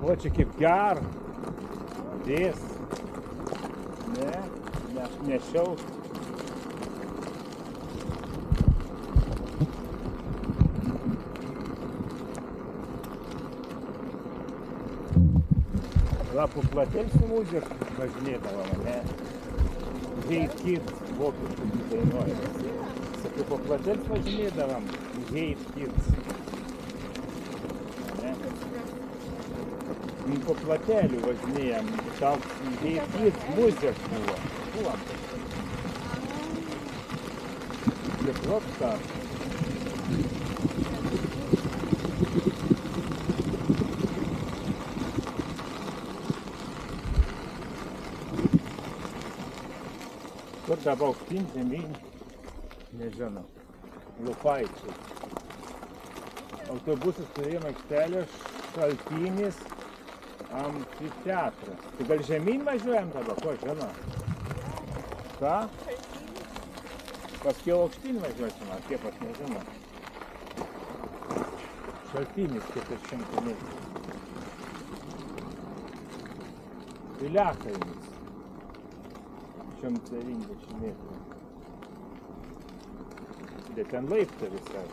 O, čia kaip gera. Vės. Ne, nešiau. Po Platelską muzika važinėdavo, ne? Hey Kids, vokiečių dainuoja. Sakai, po Platelską važinėdavom, Hey Kids. Ne? Po Platelių važinėjom, tau Hey Kids muzika buvo. Buvom. Kaip rockstar. Kur dabar aukštyn, žemyn, nežinau, Lupaičiai. Autobusas turėjom aikštelę, Šaltinis, amfiteatras. Tai gal žemyn važiuojam dabar, ko žinau? Ką? Paskui aukštyn važiuosim, ar kaip aš nežinau. Šaltinis 400 metrų. Piliakainis. 190 metrų. Bet ten laiptai visai.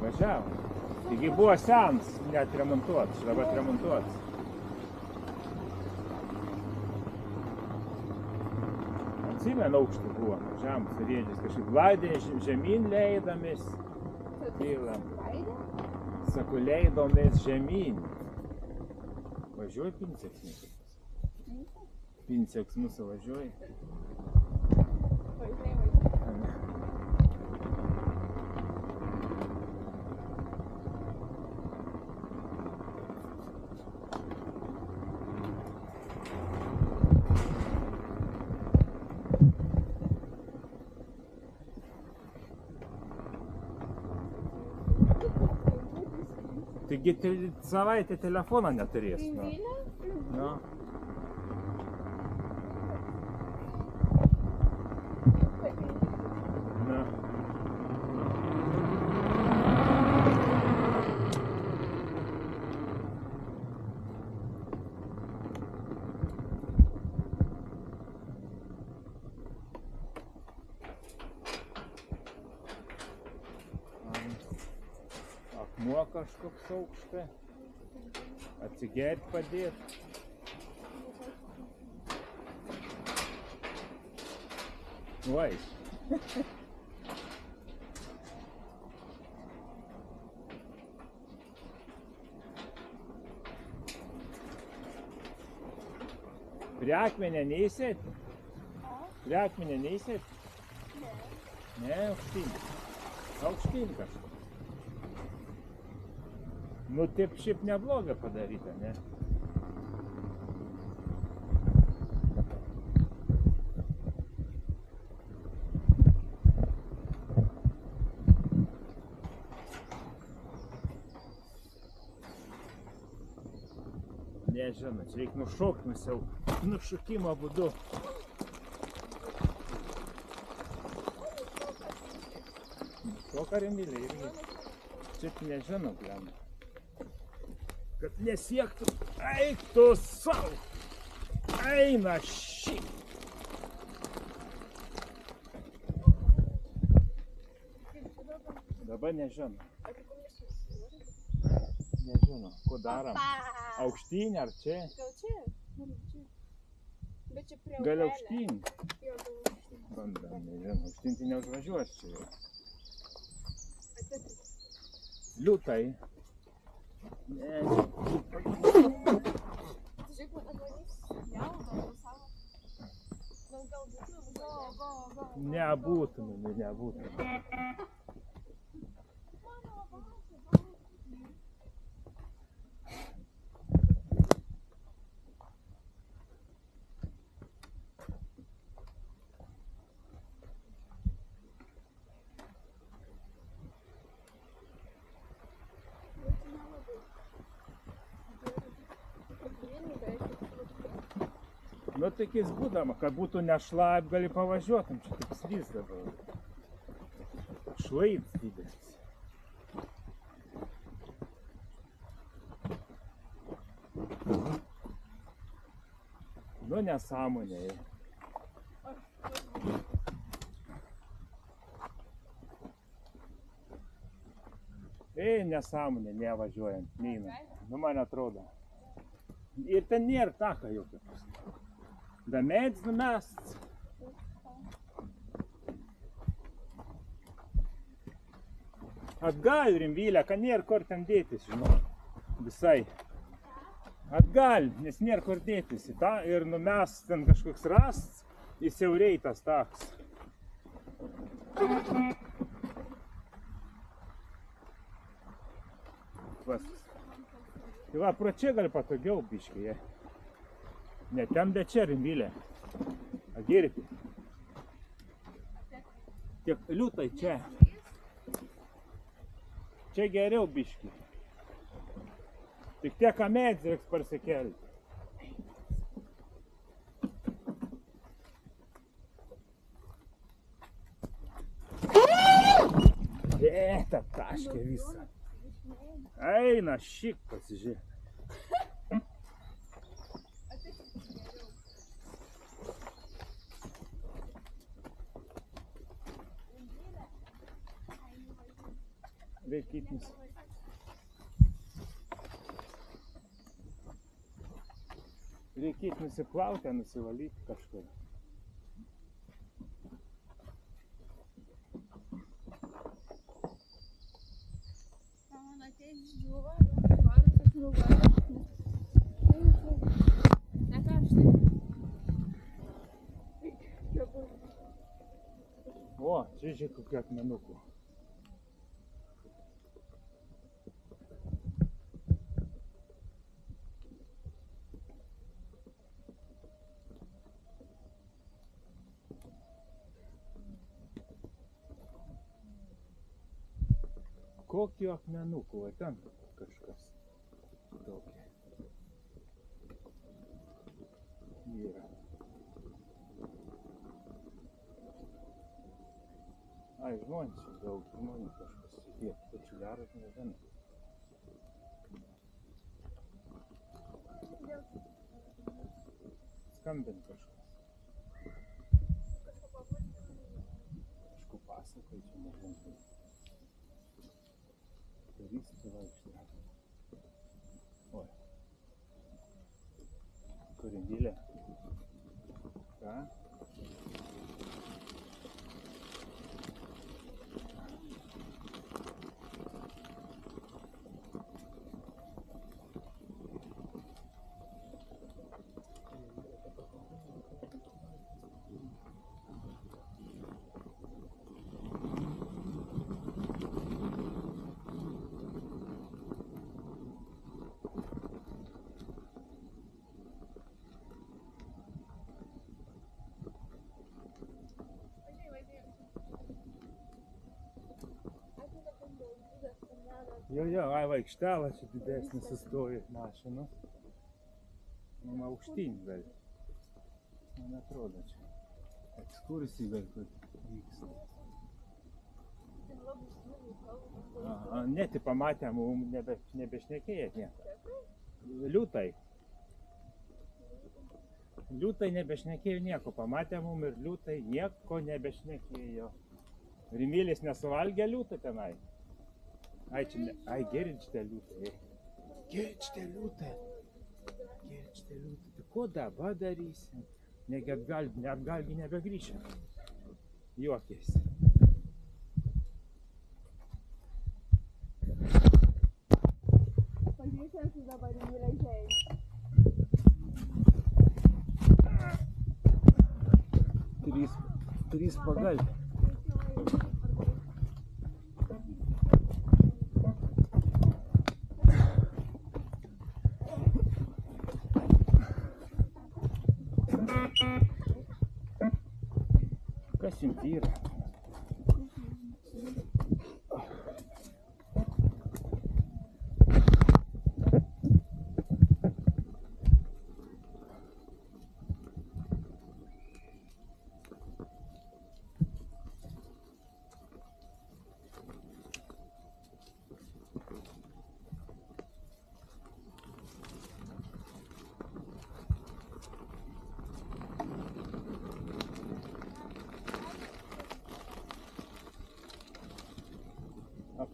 Važiavo. Taigi buvo senas, net remontuotas, dabar remontuotas. Atsimenu aukštį buvo, važiavom, surėdžiais kažkaip laidinį žemyn leidomės. Sako, leidomės žemyn. Važiuoja Pinseks. Pinseks mūsų važiuoja. Taigi savaitę telefoną neturės. Nu. Akmuo kažkoks aukštai, atsigert padėt. Vai. Prie akmenio neįsėti? Prie akmenio neįsėti? Ne, aukštyn. Aukštyn kažkas. Nu, taip šiaip nebloga padaryta, ne? Nežinau, čia reikia nušokti nusiau, nušokimo būdu. Nušoka Remilė irgi. Čia nežinau, gliam. Kad nesiektų, eik tu savo, eina šį. Dabar nežinau. Nežinau, ko darom. Aukštyn ar čia? Gal čia? Bet čia prie Gal aukštyn? Bandam, nežinau, aukštyn tai neužvažiuos čia jau. Liūtai. Ne. Žiūrėk, man atvarys jauno savo. Nebūtumėm, nebūtumėm. Nu, tik jis būdama, kad būtų nešlaip, gali pavažiuotum, čia tik slys dabar. Šlaitas didelis. Nu, nesąmonė. Nesąmonė, nevažiuojant, neina. Nu, man atrodo. Ir ten nėra taka jokio. Da mēdz numest. Atgal, Rimvylė, kad nėra kur ten dėtis, žinau. Visai. Atgal, nes nėra kur dėtis į tą ir numest ten kažkoks rasts, įsiauriai tas taks. Tai va, pro čia gali patogiau biškai. Ne ten, bet čia, Rimvylė. Agirki. Tiek liūtai čia. Čia geriau biški. Tik tiek amėdz reiks parsikelti. Ta taškė visą. Eina, šik pasižiūrėk. Reikėtis. Reikėt nusiplauti, nusivalyti kažkur. Man ateis džiuva, varas atsilaugai. Nekarštai. O, čia žiūrėk kokių akmenukų. Kokių akmenukų, va ten kažkas tokia yra. Ai, žmonės, daug žmonių kažkas sėdėt, tačiau geras nežinau. Skambint kažkas. Kažko pasakoja, čia nežinau. Turistų vaikštė. Oi. Kur Rimvylė? Ką? Jo, ai vaikštelą čia didesnį sustoja mašinos. Man aukštyn gal. Man atrodo čia. Ekskursija gal kur vyksta. Ne, tai pamatėm, nebešnekėjot nieko. Liūtai. Liūtai nebešnekėjo nieko. Pamatėm ir liūtai nieko nebešnekėjo. Rimvylis nesuvalgė liūtą tenai. Ai, čia ne, ai, gerčite liūtą, gerčite liūtą, tai ko dabar darysim? Negi atgalgi nebegrįšim, juokėsi. Pažiūrėsiu dabar Rimvylė žemė. Trys pagal. Kas jums yra?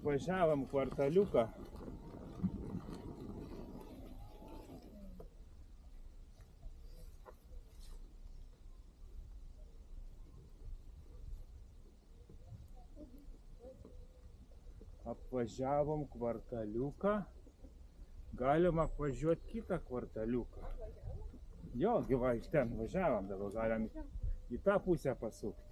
Apvažiavom kvartaliuką. Apvažiavom kvartaliuką. Galim apvažiuoti kitą kvartaliuką. Jo, gyva iš ten važiavom, dabar galim į tą pusę pasukti.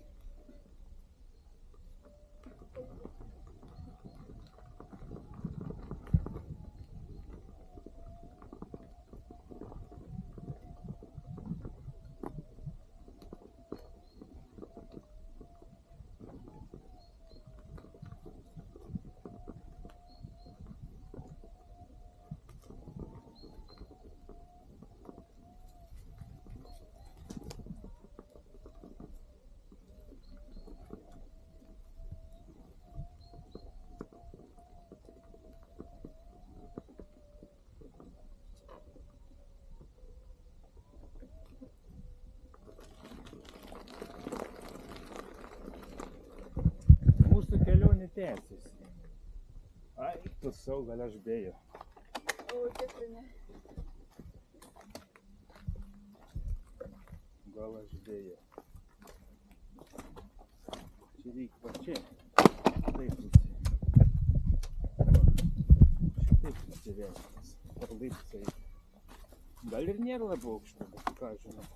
Tęsiasi. Ai, tu sau gal aš bėjau. O, tikrai ne. Gal aš bėjau. Čia reikia va čia. Taip šitaip nusivežęs. Per laiptai. Gal ir nėra labiau aukšta, bet ką žinau.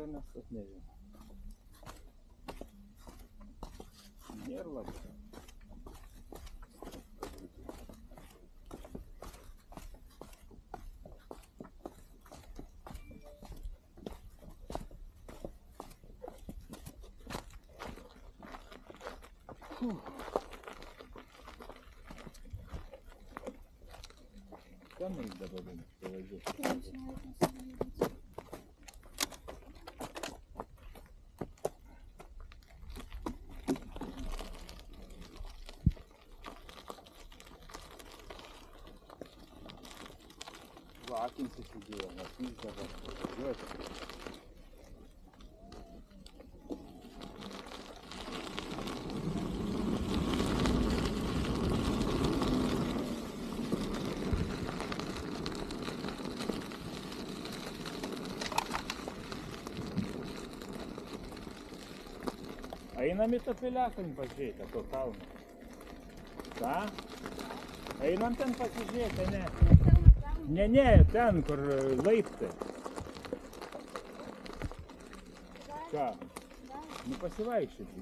Mes tas nežinau. Nėra labai. Ką mums dabar pavažiuoti? Akins įsidėjo, matys dabar važiuoti. Einam į tą piliakalnį pažiūrėti, to kalną. Ką? Einam ten pasižiūrėti, ne? Ne, ten, kur laiptai. Ką? Nu pasivaikščioti.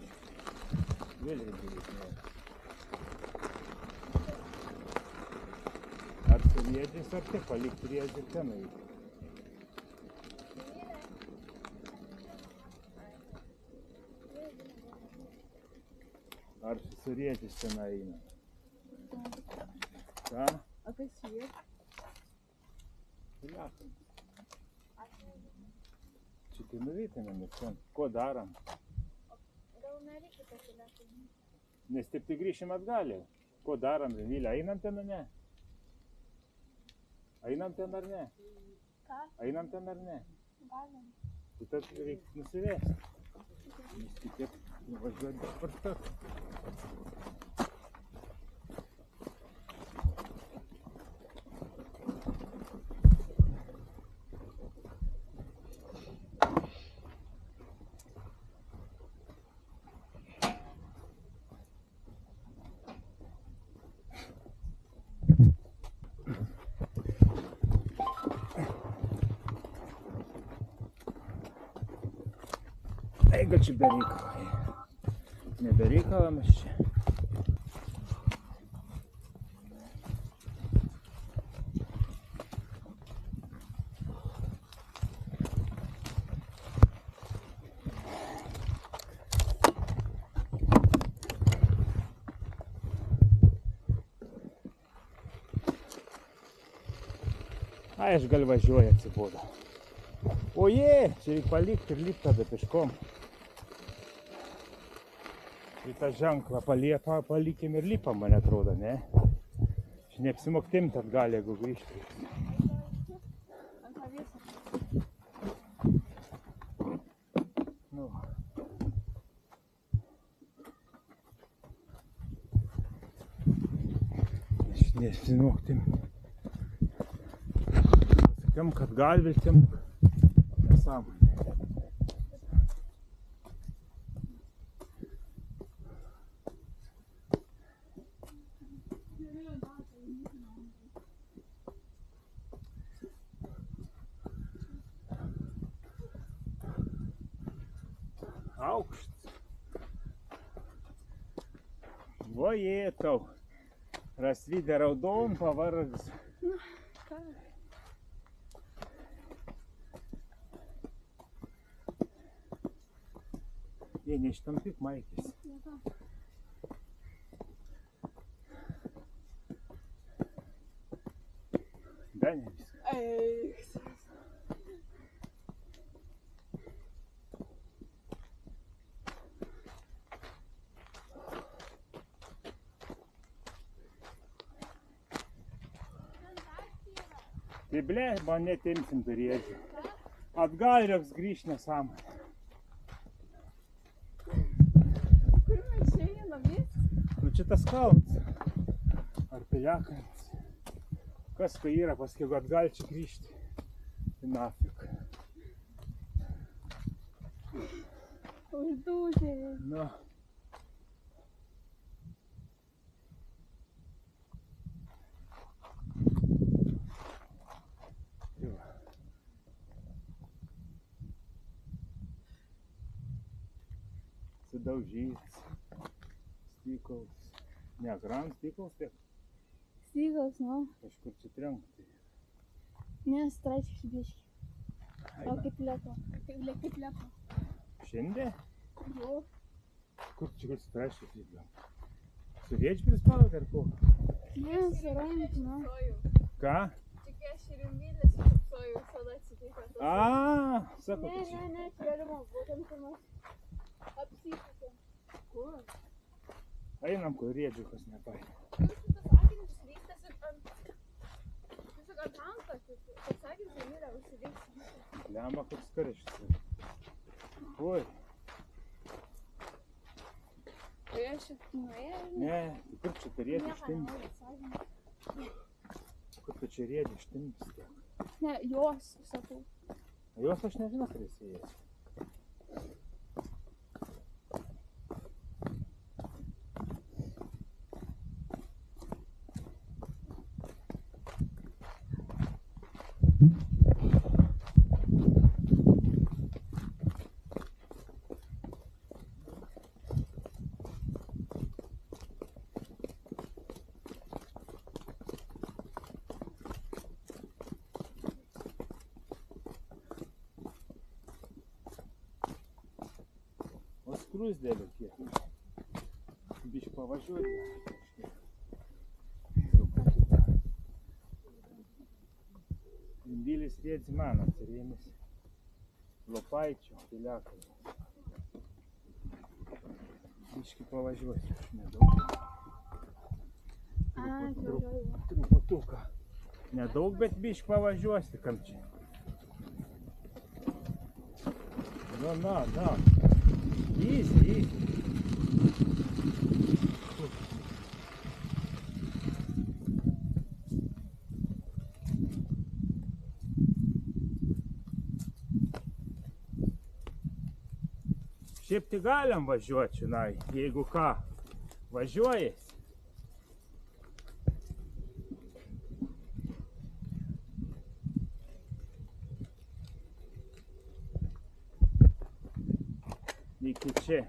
Vėl reikia nėra. Ar su riedžiais, ar tik palikti riedžių ten eiti. Ar su riedžiais ten eina? Ką? A kas jie? Piliakalnis. Čia tai nuvytumėm, ko darom? Gal nereikia to piliakalnio? Nes taip tai grįšim atgalį. Ko darom, Emilė? Einam ten ar ne? Einam ten ar ne? Ką? Einam ten ar ne? Galim. Tai tad reikia nusivesti. Nes kitaip nuvažiuoti be spartas. Eiga čia bereikalai. Nebereikalą mes čia. Ai, aš gal važiuoju, atsibodo. Oje, čia reikia palikti ir lipti tada peškom. Šitą ženklą palikim ir lipam, man atrodo, ne? Aš neapsimoktimt atgal, jeigu grįžti. Ant avieso. Nu. Aš neapsimoktimt. Sakiam, kad gal viltim. Nesąmonė. Aukštas. Voje tau. Rasvidė raudon, pavargs. Ką? Jie neištampyk maikės. Da, ne viską. Eik. Tai ble, man netimsim turėti. Atgal reiks grįžti nesąmonę. Kur mes einam, vis? Nu čia tas kalnas. Ar piliakalnis. Kas kai yra, paskui jeigu atgal čia grįžti. Tai nafik. Uždūžė. Nu. Sudaužytas. Stykals. Ne, gran stykals, tai Stygos, nu. kažkur čia trenkti. Ne, straičiai biški. O kaip lepo. Kaip lepo. Šiandien? Jo. Kur čia kur straškiai įdėjom? Su viečpiris palauk ar ko? Ne, suraimti, nu. Ką? Tik aš ir Emilė šipsojau visada atsitiko. A, sako, Ne, kad ne, čia galima, būtent kur mes apsipūtėm. Kur? einam, kur riedžiukas nepaėmė. Tas sakinys vyktas ant... Tiesiog ant antakio. Tas sakinys Emilė užsidėks. Lemma, koks karštis. Oi, Tai aš nuėjau. ne, tai kur čia turėti Nieko ištimti? nenoriu sakinį. Kur tu čia riedži ištimti tiek? Ne, jos, sakau. Jos aš nežinau, kur jis įėjęs. O skruzdėlių kiek. Biškį pavažiuoti. Imbilis riedzi man atsirėmėsi. Lopaičio, piliakai. Biškį pavažiuoti. Nedaug. Truputuką. Nedaug, bet biškį pavažiuosi, kam čia. Na. Easy. Šiaip tai galim važiuoti, žinai, jeigu ką, važiuojas. iki čia.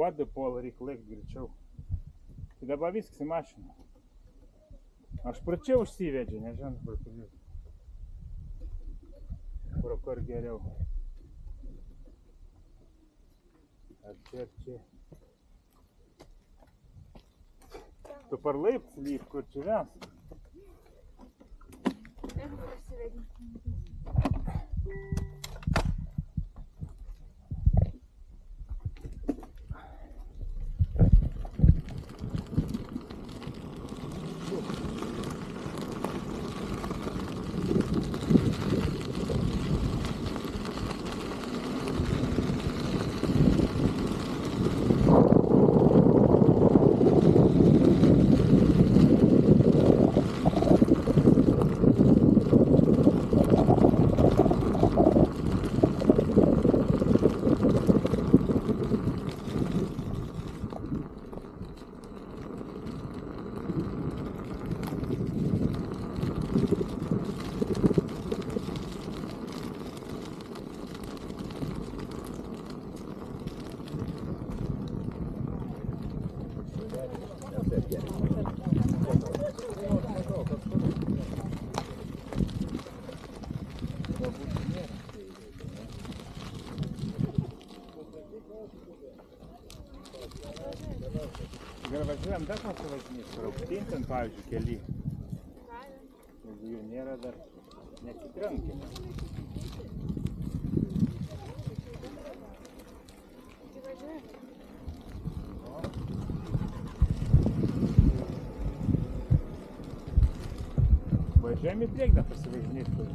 Vadą Paulą reikia laikti greičiau. Tai dabar viskas į mašiną. Aš pračiau užsivedžiu, nežinau, pro kur geriau. Ar čia, ar čia. Tu par laiptus lyp, kur čia ves? Gal važiuojam dar pasivažinėti, prauktin ten, pavyzdžiui, keli. Jeigu jų nėra dar, nesitrenkime. Važiuojam į priekį pasivažinėti,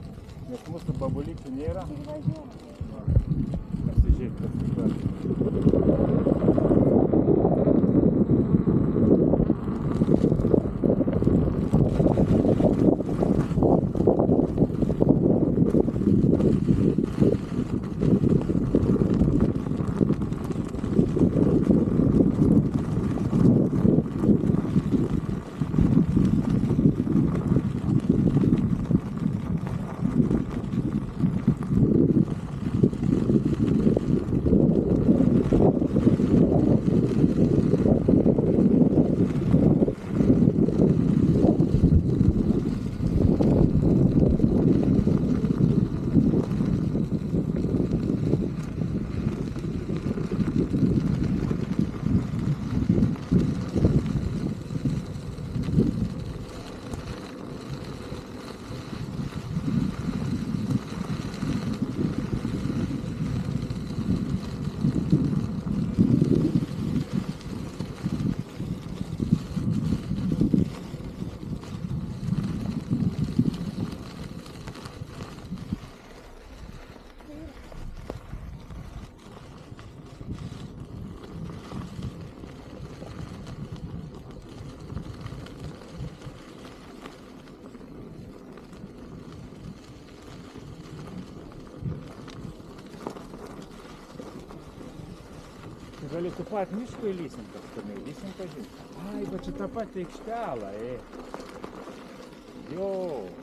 nes mūsų babulyčių nėra. Pasižiūrėti, kas dabar. Gali tu pat miško įlysim kažkur, neįlysim pažinti. Ai, bet čia tą patį aikštelą, Jo,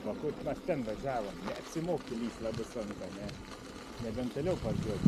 va kur mes ten važiavom, neapsimok įlys labai sunka, ne? Nebent toliau važiuoti.